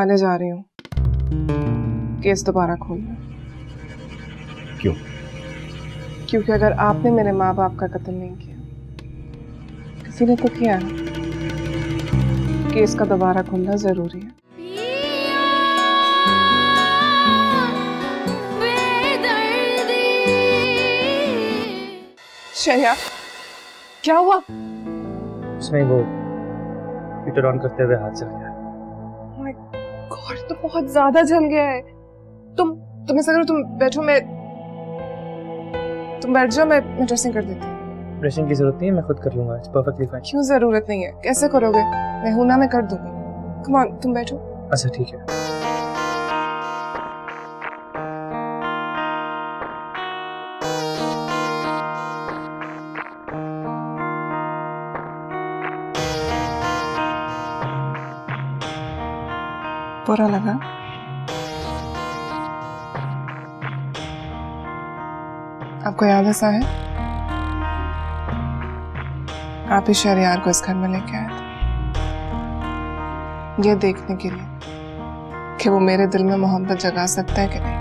थाने जा रही हूँ केस दोबारा खोलना। क्यों? क्योंकि अगर आपने मेरे माँ बाप का कत्ल नहीं किया, किसी ने तो किया है। केस का दोबारा खुलना जरूरी है। शया, क्या हुआ? कुछ नहीं, वो हीटर ऑन करते हुए हाथ जल गया। माय गॉड, तो बहुत ज्यादा जल गया है। तुम ऐसा करो, तुम बैठ जाओ, मैं ड्रेसिंग कर देती हूँ। ड्रेसिंग की जरूरत नहीं है, मैं खुद कर लूंगा। It's perfectly fine. क्यों जरूरत नहीं है? कैसे करोगे? मैं हूं ना, मैं कर दूंगी। कम ऑन, तुम बैठो। अच्छा ठीक है। बुरा लगा? आपको याद ऐसा है? आप ही शहरयार को इस घर में लेके आए थे, ये देखने के लिए कि वो मेरे दिल में मोहब्बत जगा सकता है कि नहीं।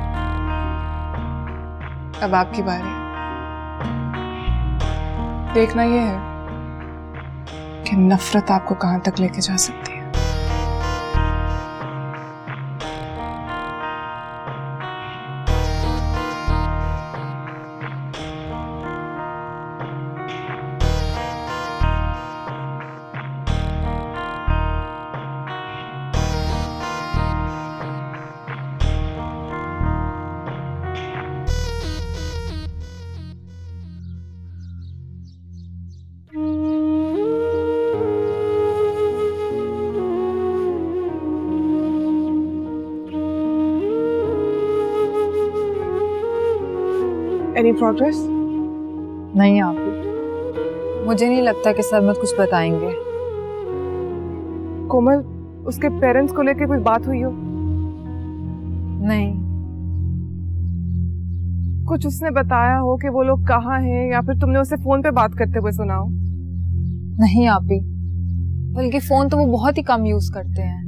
अब आपकी बारी है। देखना ये है कि नफरत आपको कहां तक लेके जा सकती है। Any progress? नहीं आप, मुझे नहीं लगता कि सरमद कुछ बताएंगे। कोमल, उसके पेरेंट्स को लेकर कोई बात हुई हो? नहीं। कुछ उसने बताया हो कि वो लोग कहाँ हैं, या फिर तुमने उसे फोन पे बात करते हुए सुना हो? नहीं आप ही, बल्कि फोन तो वो बहुत ही कम यूज करते हैं।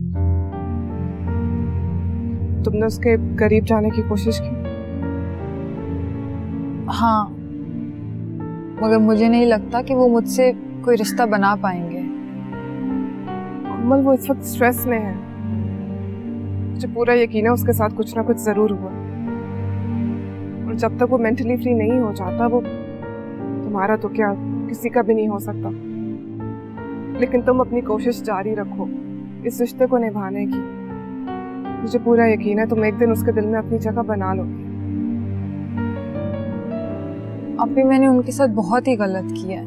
तुमने उसके करीब जाने की कोशिश की? हाँ, मगर मुझे नहीं लगता कि वो मुझसे कोई रिश्ता बना पाएंगे। कोमल, वो इस वक्त स्ट्रेस में है। मुझे पूरा यकीन है उसके साथ कुछ ना कुछ जरूर हुआ, और जब तक वो मेंटली फ्री नहीं हो जाता, वो तुम्हारा तो क्या किसी का भी नहीं हो सकता। लेकिन तुम अपनी कोशिश जारी रखो इस रिश्ते को निभाने की। मुझे पूरा यकीन है तुम एक दिन उसके दिल में अपनी जगह बना लोगी। अभी मैंने उनके साथ बहुत ही गलत किया है,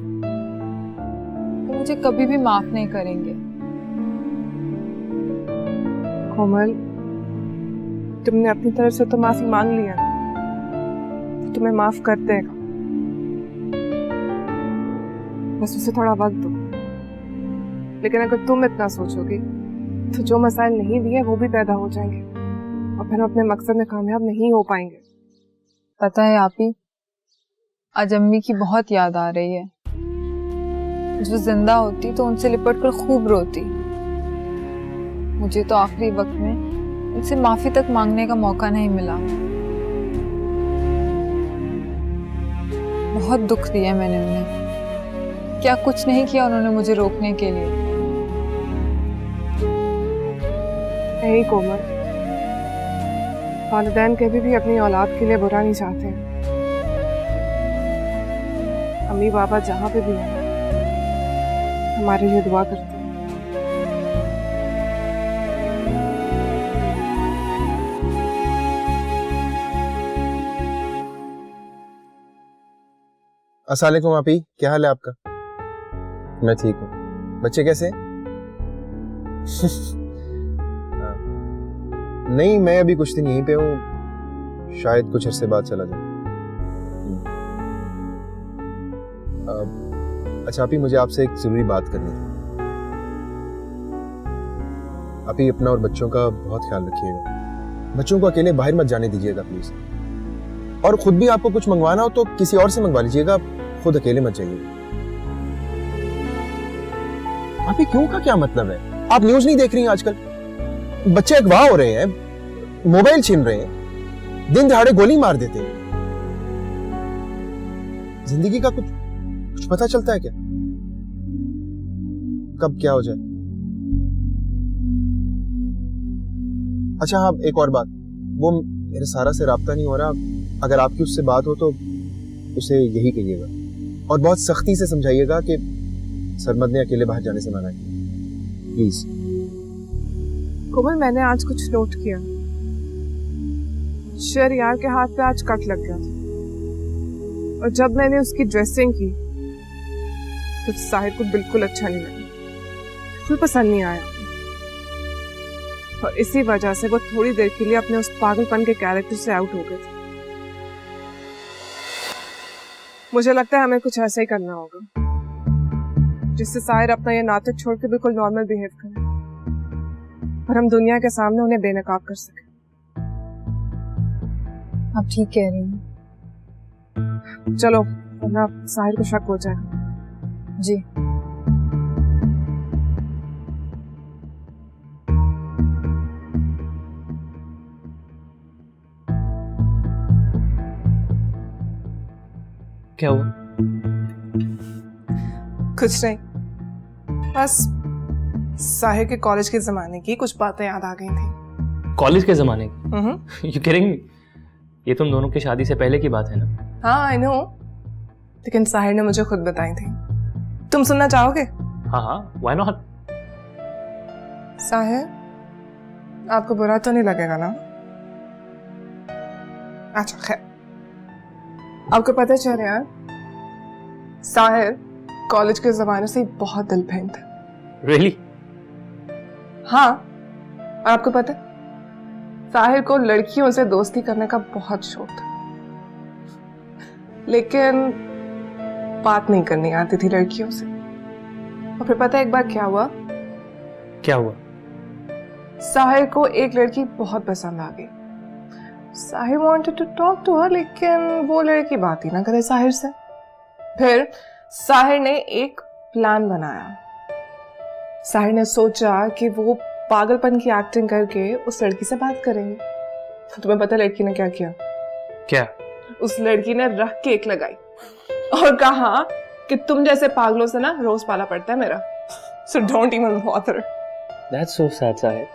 वो मुझे कभी भी माफ नहीं करेंगे। कोमल, तुमने अपनी तरफ से तो माफी मांग लिया, तो तुम्हें माफ कर देगा। बस उसे थोड़ा वक्त दो। लेकिन अगर तुम इतना सोचोगी तो जो मसाइल नहीं दिए वो भी पैदा हो जाएंगे, और फिर हम अपने मकसद में कामयाब नहीं हो पाएंगे। पता है आप ही, आज अम्मी की बहुत याद आ रही है। जो जिंदा होती तो उनसे लिपट कर खूब रोती। मुझे तो आखिरी वक्त में उनसे माफी तक मांगने का मौका नहीं मिला। बहुत दुख दिया मैंने उन्हें। क्या कुछ नहीं किया उन्होंने मुझे रोकने के लिए। यही कोमल, वालिदैन कभी भी अपनी औलाद के लिए बुरा नहीं चाहते। अम्मी बाबा जहाँ पे भी हैं हमारे लिए दुआ करते हैं। अस्सलाम वालेकुम आपी, क्या हाल है आपका? मैं ठीक हूँ। बच्चे कैसे हैं? नहीं, मैं अभी कुछ दिन यहीं पे हूँ, शायद कुछ अरसे बाद चला जाऊँ। अच्छा आपी, मुझे आपसे एक जरूरी बात करनी है। आपी अपना और बच्चों का बहुत ख्याल रखिएगा। बच्चों को अकेले बाहर मत जाने दीजिएगा प्लीज। और खुद भी आपको कुछ मंगवाना हो तो किसी और से मंगवा लीजिएगा, खुद अकेले मत जाइएगा। आप क्यों का क्या मतलब है? आप न्यूज नहीं देख रही हैं आजकल? बच्चे अगवा हो रहे हैं, मोबाइल छीन रहे हैं, दिन दहाड़े गोली मार देते हैं। जिंदगी का कुछ पता चलता है क्या? कब क्या हो जाए? अच्छा हाँ, एक और बात, वो मेरे सारा से राब्ता नहीं हो रहा। अगर आपकी उससे बात हो तो उसे यही कहिएगा और बहुत सख्ती से समझाइएगा कि सरमद ने अकेले बाहर जाने से मना किया, प्लीज। कोमल, मैंने आज कुछ नोट किया। शहरयार के हाथ पे आज कट लग गया था और जब मैंने उसकी ड्रेसिंग की तो साहिर को बिल्कुल अच्छा नहीं लगा, बिल्कुल पसंद नहीं आया और इसी वजह से वो थोड़ी देर के लिए अपने उस पागलपन के कैरेक्टर से आउट हो गए थे। मुझे लगता है हमें कुछ ऐसा ही करना होगा जिससे साहिर अपना ये नाटक छोड़ के बिल्कुल नॉर्मल बिहेव करे और हम दुनिया के सामने उन्हें बेनकाब कर सके। आप ठीक कह रही हैं। चलो, वरना साहिर को शक हो जाएगा। जी। क्या हुआ? कुछ नहीं, बस साहिर के कॉलेज के जमाने की कुछ बातें याद आ गई थी। कॉलेज के जमाने की? You kidding me? ये तुम दोनों की शादी से पहले की बात है ना? हाँ आई नो, लेकिन साहिर ने मुझे खुद बताई थी। तुम सुनना चाहोगे? हाँ हाँ, व्हाई नॉट? साहिर, आपको बुरा तो नहीं लगेगा ना? अच्छा खैर, आपको पता चल यार, साहिर कॉलेज के जमाने से ही बहुत दिल फेंक था। Really? हाँ, और आपको पता है, साहिर को लड़कियों से दोस्ती करने का बहुत शौक था, लेकिन बात नहीं करनी आती थी लड़कियों से। और फिर पता है एक बार क्या हुआ? क्या हुआ? साहिर को एक लड़की बहुत पसंद आ गई। Sahir wanted to talk to her, लेकिन वो लड़की बात ही ना करे साहिर से। फिर साहिर ने एक प्लान बनाया। साहिर ने सोचा कि वो पागलपन की एक्टिंग करके उस लड़की से बात करेंगे। तुम्हें पता लड़की ने क्या किया? क्या? उस लड़की ने रख केक लगाई और कहा कि तुम जैसे पागलों से ना रोज पाला पड़ता है मेरा, so don't even bother. That's so sad, Sahir.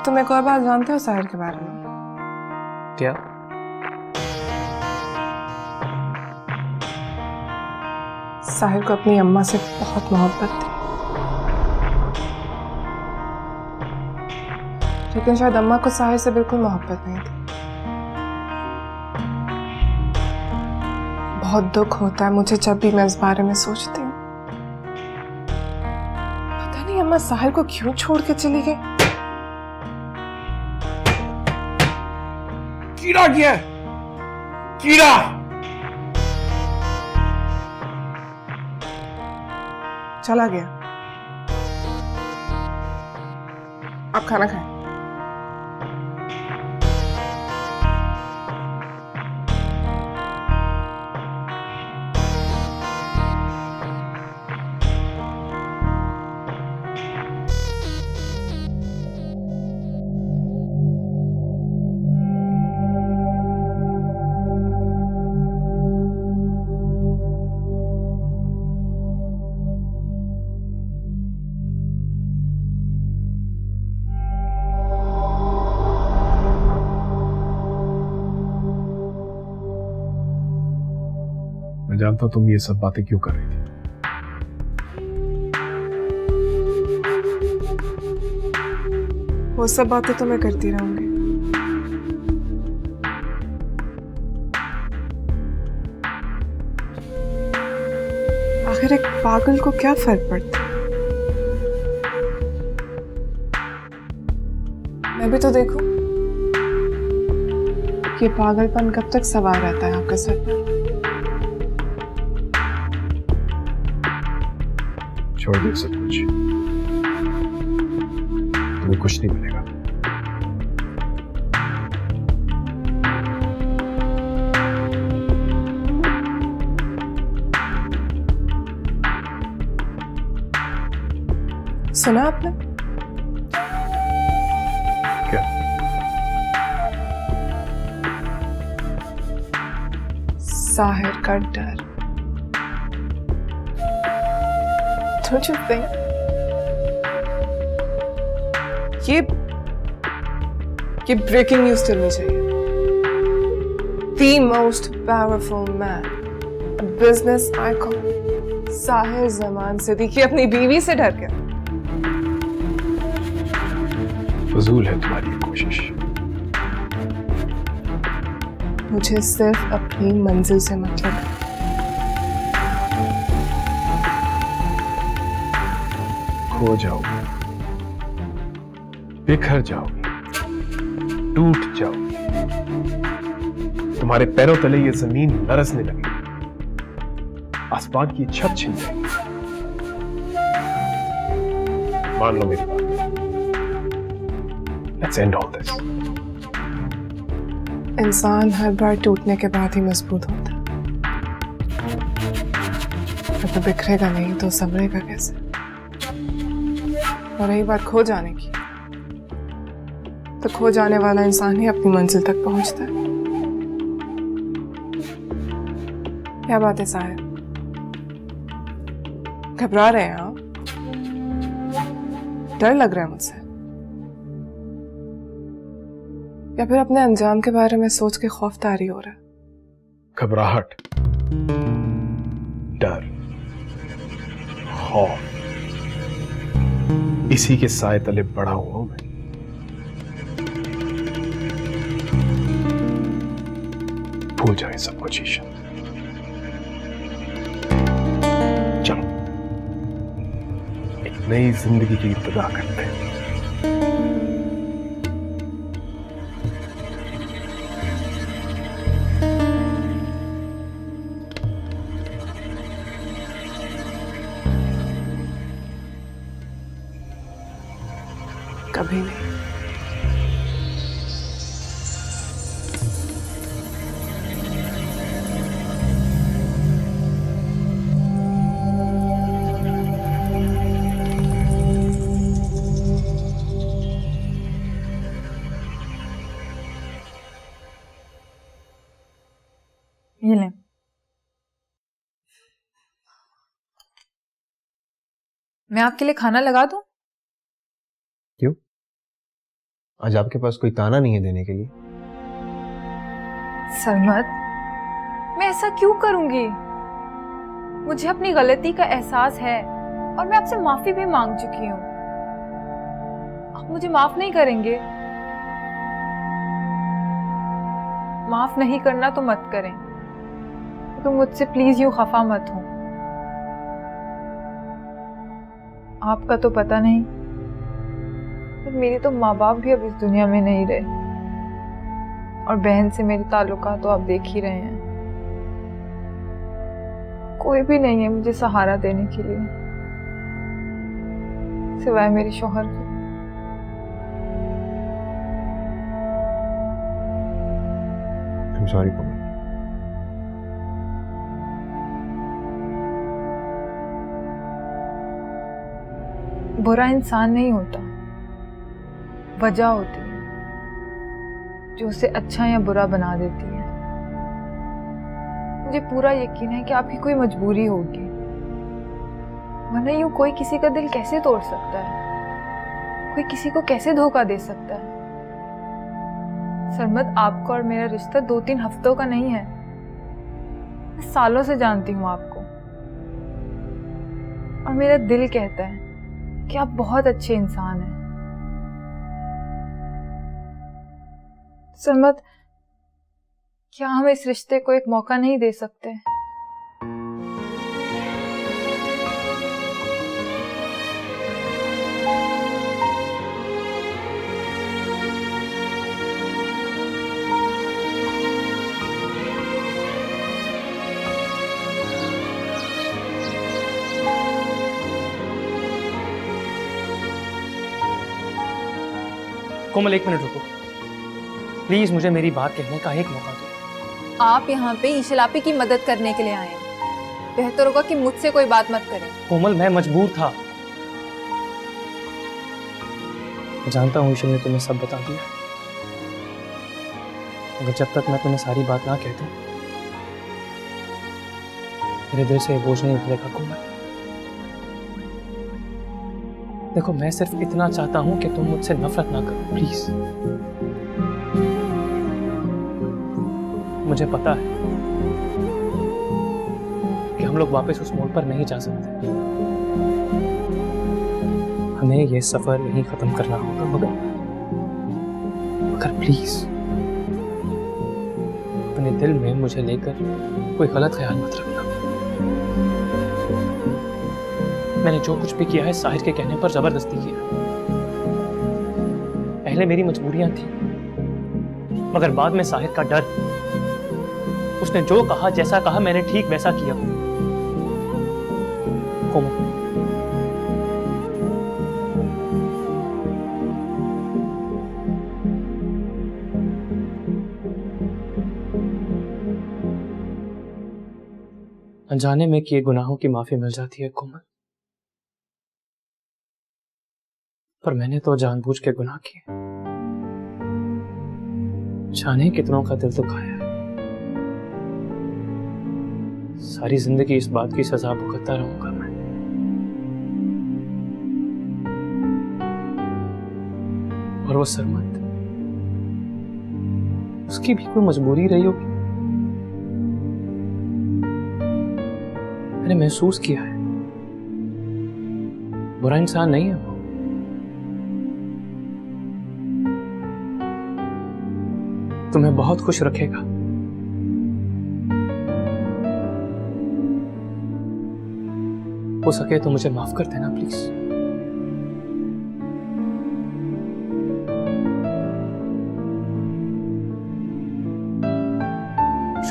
तुम एक और बात जानते हो साहिर के बारे में? क्या? साहिर को अपनी अम्मा से बहुत मोहब्बत थी, लेकिन शायद अम्मा को साहिर से बिल्कुल मोहब्बत नहीं थी। बहुत दुख होता है मुझे जब भी मैं इस बारे में सोचती हूँ। पता नहीं अम्मा साहिर को क्यों छोड़ के चली गई। कीड़ा गया, कीड़ा। चला गया। आप खाना खाएं। मैं जानता हूं तुम ये सब बातें क्यों कर रही थी। वो सब बातें तो मैं करती रहूंगी, आखिर एक पागल को क्या फर्क पड़ता है? मैं भी तो देखूं कि ये पागलपन कब तक सवार रहता है आपके सर पर। छोड़ दे सब कुछ, तुम्हें कुछ नहीं मिलेगा। सुना आपने? क्या? साहिर का डर। Don't you think ये ब्रेकिंग न्यूज चलनी चाहिए? The most powerful man, a business icon, Sahir Zaman Siddiqui अपनी बीवी से डर गया। फजूल है तुम्हारी ये कोशिश। मुझे सिर्फ अपनी मंजिल से मतलब है। खो जाओगे, बिखर जाओगे, टूट जाओगे, तुम्हारे पैरों तले ये जमीन लरसने लगेगी, आसमान की छत छिन जाएगी। मान लो मेरी बात। Let's end all this. इंसान हर बार टूटने के बाद ही मजबूत होता है। अगर बिखरेगा नहीं तो संभलेगा कैसे? और रही बात खो जाने की, तो खो जाने वाला इंसान ही अपनी मंजिल तक पहुंचता है। क्या बात है साहिर? घबरा रहे हैं आप? डर लग रहा है मुझसे, या फिर अपने अंजाम के बारे में सोच के खौफतारी हो रहा है? घबराहट, डर, खौफ, इसी के साए तले बड़ा हुआ हूं मैं। भूल जाए सब कुछ ईशा। चलो एक नई जिंदगी की इब्तिदा करते हैं। कभी नहीं। ये लें। मैं आपके लिए खाना लगा दूं? क्यों? आज आपके पास कोई ताना नहीं है देने के लिए? सरमत, मैं ऐसा क्यों करूंगी? मुझे अपनी गलती का एहसास है और मैं आपसे माफी भी मांग चुकी हूँ। आप मुझे माफ नहीं करेंगे? माफ नहीं करना तो मत करें, तो मुझसे प्लीज यूं खफा मत हो। आपका तो पता नहीं, पर मेरे तो माँ बाप भी अब इस दुनिया में नहीं रहे, और बहन से मेरे ताल्लुकात तो आप देख ही रहे हैं। कोई भी नहीं है मुझे सहारा देने के लिए सिवाय मेरे शौहर के। I'm sorry, कोमल। बुरा इंसान नहीं होता, वजह होती है जो उसे अच्छा या बुरा बना देती है। मुझे पूरा यकीन है कि आपकी कोई मजबूरी होगी, वरना यूं कोई किसी का दिल कैसे तोड़ सकता है? कोई किसी को कैसे धोखा दे सकता है? सरमत, आपका और मेरा रिश्ता 2-3 हफ्तों का नहीं है। मैं सालों से जानती हूँ आपको, और मेरा दिल कहता है कि आप बहुत अच्छे इंसान हैं। सरमत, क्या हम इस रिश्ते को एक मौका नहीं दे सकते? कोमल, 1 मिनट रुको प्लीज, मुझे मेरी बात कहने का एक मौका दो। आप यहाँ पे ईशलापी की मदद करने के लिए आए हैं। बेहतर होगा कि मुझसे कोई बात मत करें। कोमल, मैं मजबूर था। मैं जानता हूँ ईश्वर ने तुम्हें सब बता दिया, मगर जब तक मैं तुम्हें सारी बात ना कह दूं, मेरे दिल से ये बोझ नहीं उतरेगा कोमल। देखो, मैं सिर्फ इतना चाहता हूं कि तुम मुझसे नफरत ना करो, प्लीज। मुझे पता है कि हम लोग वापस उस मोड़ पर नहीं जा सकते, हमें ये सफर यहीं खत्म करना होगा, मगर प्लीज अपने दिल में मुझे लेकर कोई गलत ख्याल मत रखना। मैंने जो कुछ भी किया है साहिर के कहने पर जबरदस्ती किया। पहले मेरी मजबूरियां थी, मगर बाद में साहिर का डर। उसने जो कहा, जैसा कहा, मैंने ठीक वैसा किया। कोमल, अनजाने में किए गुनाहों की माफी मिल जाती है कोमल, पर मैंने तो जानबूझ के गुनाह किए। जाने कितनों का दिल दुखाया है। सारी जिंदगी इस बात की सजा भुगतता रहूंगा मैं। और वो सरमत, उसकी भी कोई मजबूरी रही होगी। मैंने महसूस किया है, बुरा इंसान नहीं है वो। तुम्हें बहुत खुश रखेगा। हो सके तो मुझे माफ कर देना प्लीज।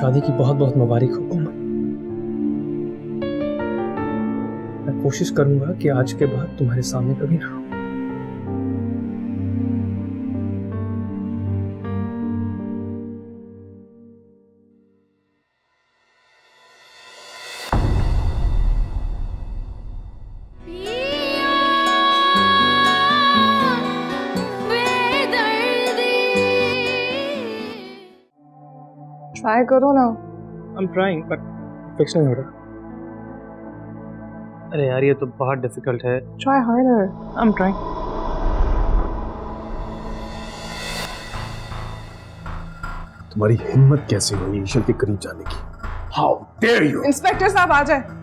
शादी की बहुत बहुत मुबारक हो कोमल। मैं कोशिश करूंगा कि आज के बाद तुम्हारे सामने कभी ना हो। ट्राई करो ना। I'm trying, but फिक्स नहीं हो रहा। अरे यार, ये तो बहुत डिफिकल्ट है। Try harder. I'm trying. तुम्हारी हिम्मत कैसे हुई ईशल के करीब जाने की? How dare you? इंस्पेक्टर साहब आ जाए।